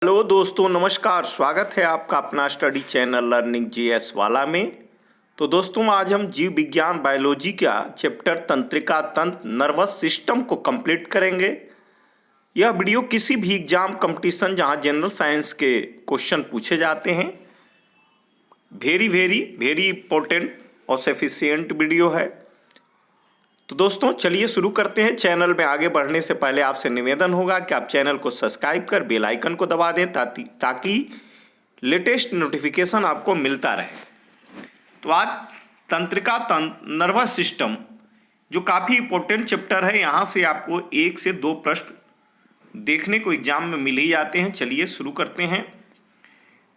Hello दोस्तों, नमस्कार। स्वागत है आपका अपना स्टडी चैनल लर्निंग जीएस वाला में। तो दोस्तों, आज हम जीव विज्ञान बायोलॉजी का चैप्टर तंत्रिका तंत्र नर्वस सिस्टम को कंप्लीट करेंगे। यह वीडियो किसी भी एग्जाम कंपटीशन जहां जनरल साइंस के क्वेश्चन पूछे जाते हैं, वेरी वेरी वेरी इंपॉर्टेंट और सफिशिएंट वीडियो है। तो दोस्तों चलिए शुरू करते हैं। चैनल में आगे बढ़ने से पहले आपसे निवेदन होगा कि आप चैनल को सब्सक्राइब कर बेल आइकन को दबा दें ताकि लेटेस्ट नोटिफिकेशन आपको मिलता रहे। तो आज तंत्रिका तंत्र नर्वस सिस्टम जो काफ़ी इंपॉर्टेंट चैप्टर है, यहाँ से आपको 1 से 2 प्रश्न देखने को एग्जाम में मिल ही जाते हैं। चलिए शुरू करते हैं।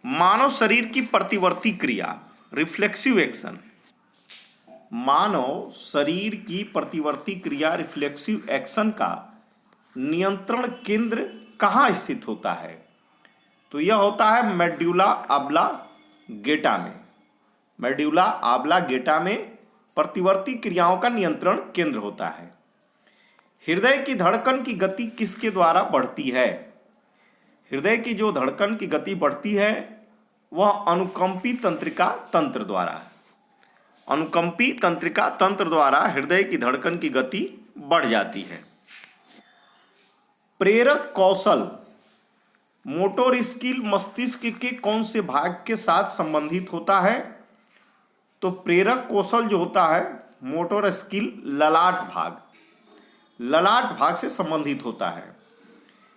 मानव शरीर की प्रतिवर्ती क्रिया रिफ्लेक्सिव एक्शन। मानव शरीर की प्रतिवर्ती क्रिया रिफ्लेक्सिव एक्शन का नियंत्रण केंद्र कहाँ स्थित होता है? तो यह होता है मेड्यूला ऑब्लांगेटा में। मेड्यूला ऑब्लांगेटा में प्रतिवर्ती क्रियाओं का नियंत्रण केंद्र होता है। हृदय की धड़कन की गति किसके द्वारा बढ़ती है? हृदय की जो धड़कन की गति बढ़ती है वह अनुकंपी तंत्रिका तंत्र द्वारा है। अनुकंपी तंत्रिका तंत्र द्वारा हृदय की धड़कन की गति बढ़ जाती है। प्रेरक कौशल मोटर स्किल मस्तिष्क के कौन से भाग के साथ संबंधित होता है? तो प्रेरक कौशल जो होता है मोटर स्किल ललाट भाग से संबंधित होता है।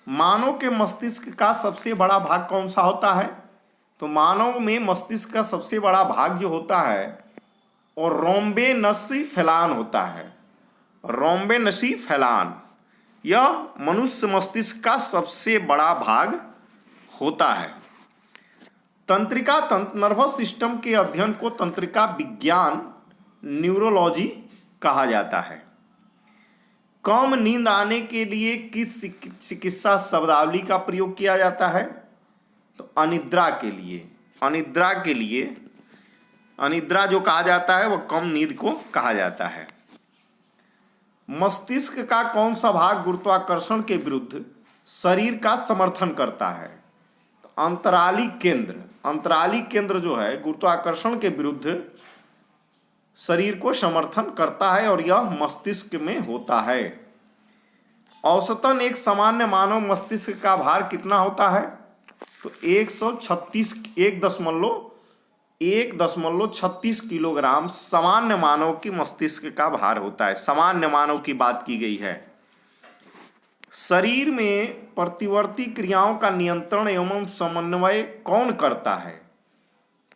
मानव के मस्तिष्क का सबसे बड़ा भाग कौन सा होता है? तो मानव में मस्तिष्क का सबसे बड़ा भाग जो होता है और रोम्बेनसी फैलान होता है। रोम्बेनसी फैलान यह मनुष्य मस्तिष्क का सबसे बड़ा भाग होता है। तंत्रिका तंत्र नर्वस सिस्टम के अध्ययन को तंत्रिका विज्ञान न्यूरोलॉजी कहा जाता है। कम नींद आने के लिए किस चिकित्सा शब्दावली का प्रयोग किया जाता है? तो अनिद्रा के लिए अनिद्रा जो कहा जाता है वह कम नींद को कहा जाता है। मस्तिष्क का कौन सा भाग गुरुत्वाकर्षण के विरुद्ध शरीर का समर्थन करता है? तो अंतराली केंद्र जो है गुरुत्वाकर्षण के विरुद्ध शरीर को समर्थन करता है और यह मस्तिष्क में होता है। औसतन एक सामान्य मानव मस्तिष्क का भार कितना होता है? तो 1.36 किलोग्राम सामान्य मानव की मस्तिष्क का भार होता है। सामान्य मानव की बात की गई है। शरीर में प्रतिवर्ती क्रियाओं का नियंत्रण एवं समन्वय कौन करता है?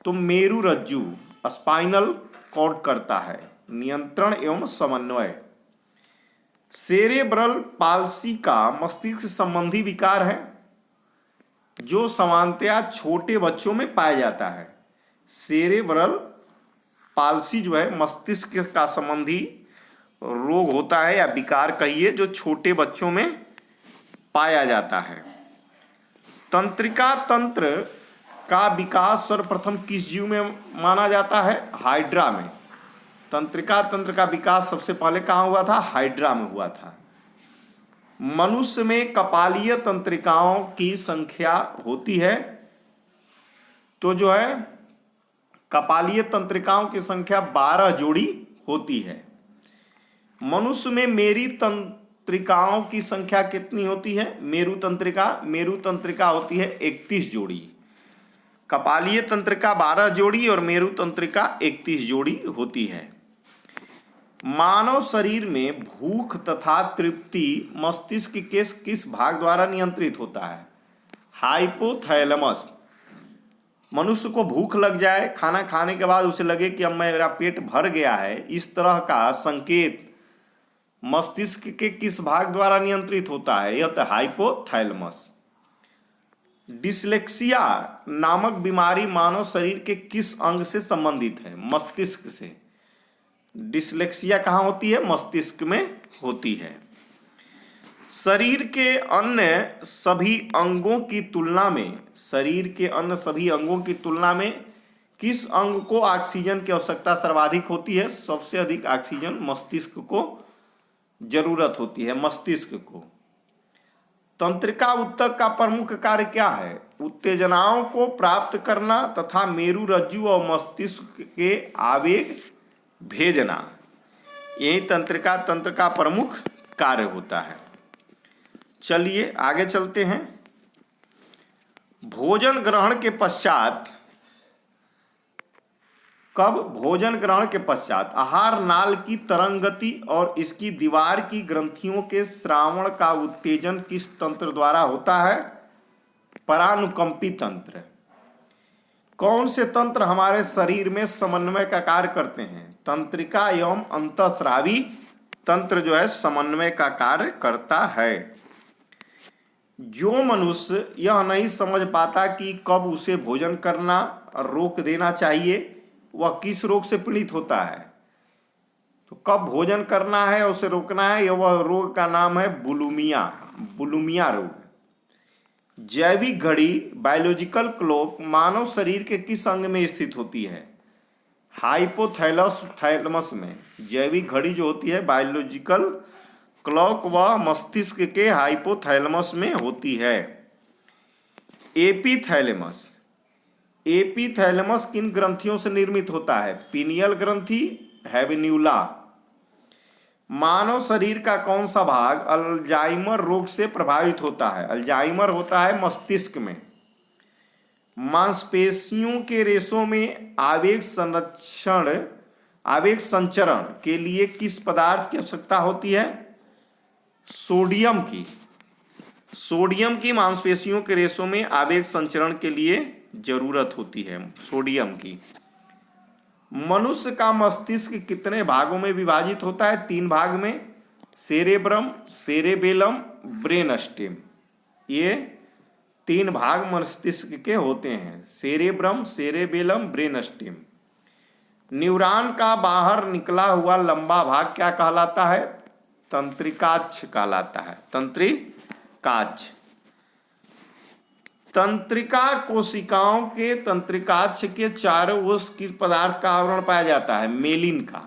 तो मेरुरज्जु स्पाइनल कॉर्ड करता है नियंत्रण एवं समन्वय। सेरेब्रल पाल्सी का मस्तिष्क संबंधी विकार है जो सामान्यतया छोटे बच्चों में पाया जाता है। सेरेब्रल पाल्सी जो है मस्तिष्क का संबंधी रोग होता है या विकार कहिए जो छोटे बच्चों में पाया जाता है। तंत्रिका तंत्र का विकास सर्वप्रथम किस जीव में माना जाता है? हाइड्रा में। तंत्रिका तंत्र का विकास सबसे पहले कहाँ हुआ था? हाइड्रा में हुआ था। मनुष्य में कपालीय तंत्रिकाओं की संख्या होती है तो जो है कपालीय तंत्रिकाओं की संख्या 12 जोड़ी होती है। मनुष्य में मेरी तंत्रिकाओं की संख्या कितनी होती है? मेरु तंत्रिका होती है 31 जोड़ी। कपालीय तंत्रिका 12 जोड़ी और मेरु तंत्रिका 31 जोड़ी होती है। मानव शरीर में भूख तथा तृप्ति मस्तिष्क के किस भाग द्वारा नियंत्रित होता है? हाइपोथैलेमस। मनुष्य को भूख लग जाए, खाना खाने के बाद उसे लगे कि अब मेरा पेट भर गया है, इस तरह का संकेत मस्तिष्क के किस भाग द्वारा नियंत्रित होता है? यह तो हाइपोथैलेमस। डिसलेक्सिया नामक बीमारी मानव शरीर के किस अंग से संबंधित है? मस्तिष्क से। डिसलेक्सिया कहाँ होती है? मस्तिष्क में होती है। शरीर के अन्य सभी अंगों की तुलना में किस अंग को ऑक्सीजन की आवश्यकता सर्वाधिक होती है? सबसे अधिक ऑक्सीजन मस्तिष्क को जरूरत होती है। मस्तिष्क को तंत्रिका ऊतक का प्रमुख कार्य क्या है? उत्तेजनाओं को प्राप्त करना तथा मेरु रज्जु और मस्तिष्क के आवेग भेजना, यही तंत्रिका तंत्र का प्रमुख कार्य होता है। चलिए आगे चलते हैं। भोजन ग्रहण के पश्चात, कब? भोजन ग्रहण के पश्चात आहार नाल की तरंग गति और इसकी दीवार की ग्रंथियों के श्रावण का उत्तेजन किस तंत्र द्वारा होता है? परानुकंपी तंत्र। कौन से तंत्र हमारे शरीर में समन्वय का कार्य करते हैं? तंत्रिका एवं अंतःस्रावी तंत्र जो है समन्वय का कार्य करता है। जो मनुष्य यह नहीं समझ पाता कि कब उसे भोजन करना रोक देना चाहिए, वह किस रोग से पीड़ित होता है? तो कब भोजन करना है और उसे रोकना है, यह वह रोग का नाम है बुलिमिया रोग। जैविक घड़ी बायोलॉजिकल क्लॉक मानव शरीर के किस अंग में स्थित होती है? हाइपोथैलेमस में। जैविक घड़ी जो होती है बायोलॉजिकल क्लॉक वह मस्तिष्क के हाइपोथैलेमस में होती है। एपीथैलेमस। एपीथैलेमस किन ग्रंथियों से निर्मित होता है? पीनियल ग्रंथि, हैवेन्यूला। मानव शरीर का कौन सा भाग अल्जाइमर रोग से प्रभावित होता है? अल्जाइमर होता है मस्तिष्क में। मांसपेशियों के रेशों में आवेग संचरण के लिए किस पदार्थ की आवश्यकता होती है? सोडियम की। सोडियम की मांसपेशियों के रेशों में आवेग संचरण के लिए जरूरत होती है सोडियम की। मनुष्य का मस्तिष्क कितने भागों में विभाजित होता है? 3 भाग में। Cerebrum, cerebellum, brainstem. ये 3 भाग मस्तिष्क के होते हैं, सेरेब्रम, सेरेबेलम, ब्रेनस्टेम। न्यूरॉन का बाहर निकला हुआ लंबा भाग क्या कहलाता है? तंत्रिकाक्ष कहलाता है। तंत्रिकाक्ष। तंत्रिका कोशिकाओं के तंत्रिकाक्ष के चारों ओर किस पदार्थ का आवरण पाया जाता है? मेलिन का।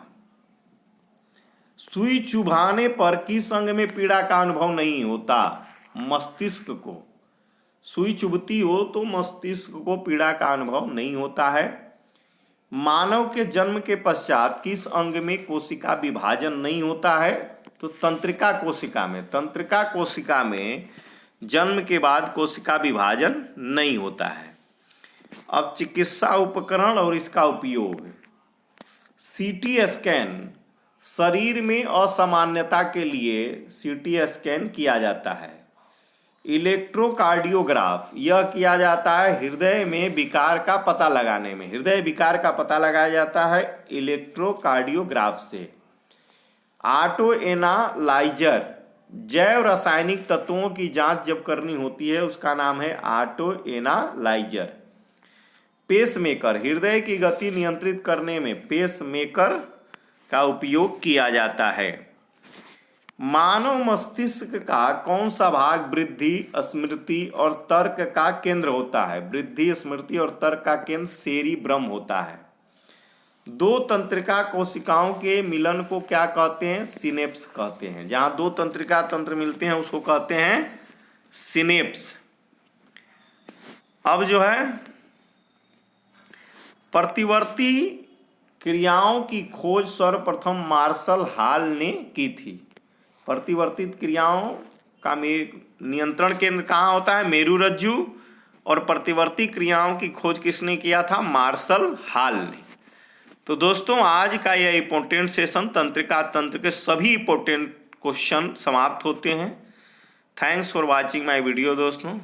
सुई चुभाने पर किस अंग में पीड़ा का अनुभव नहीं होता? मस्तिष्क को। सुई चुभती हो तो मस्तिष्क को पीड़ा का अनुभव नहीं होता है। मानव के जन्म के पश्चात किस अंग में कोशिका विभाजन नहीं होता है? तो तंत्रिका कोशिका में। तंत्रिका कोशिका में जन्म के बाद कोशिका विभाजन नहीं होता है। अब चिकित्सा उपकरण और इसका उपयोग। CT scan. शरीर में असामान्यता के लिए सीटी स्कैन किया जाता है। इलेक्ट्रोकार्डियोग्राफ, यह किया जाता है हृदय में विकार का पता लगाने में। हृदय विकार का पता लगाया जाता है इलेक्ट्रोकार्डियोग्राफ से। ऑटो एनालाइजर, जैव रासायनिक तत्वों की जांच जब करनी होती है उसका नाम है ऑटो एनालाइजर। पेसमेकर, हृदय की गति नियंत्रित करने में पेसमेकर का उपयोग किया जाता है। मानव मस्तिष्क का कौन सा भाग वृद्धि, स्मृति और तर्क का केंद्र होता है? वृद्धि, स्मृति और तर्क का केंद्र सेरिब्रम होता है। 2 तंत्रिका कोशिकाओं के मिलन को क्या कहते हैं? सिनेप्स कहते हैं। जहां 2 तंत्रिका तंत्र मिलते हैं उसको कहते हैं सिनेप्स। अब जो है प्रतिवर्ती क्रियाओं की खोज सर्वप्रथम मार्शल हॉल ने की थी। प्रतिवर्तित क्रियाओं का नियंत्रण केंद्र कहाँ होता है? मेरुरज्जु। और प्रतिवर्ती क्रियाओं की खोज किसने किया था? मार्शल हॉल ने। तो दोस्तों आज का यह इंपॉर्टेंट सेशन तंत्रिका तंत्र के सभी इंपॉर्टेंट क्वेश्चन समाप्त होते हैं। Thanks for watching my video दोस्तों।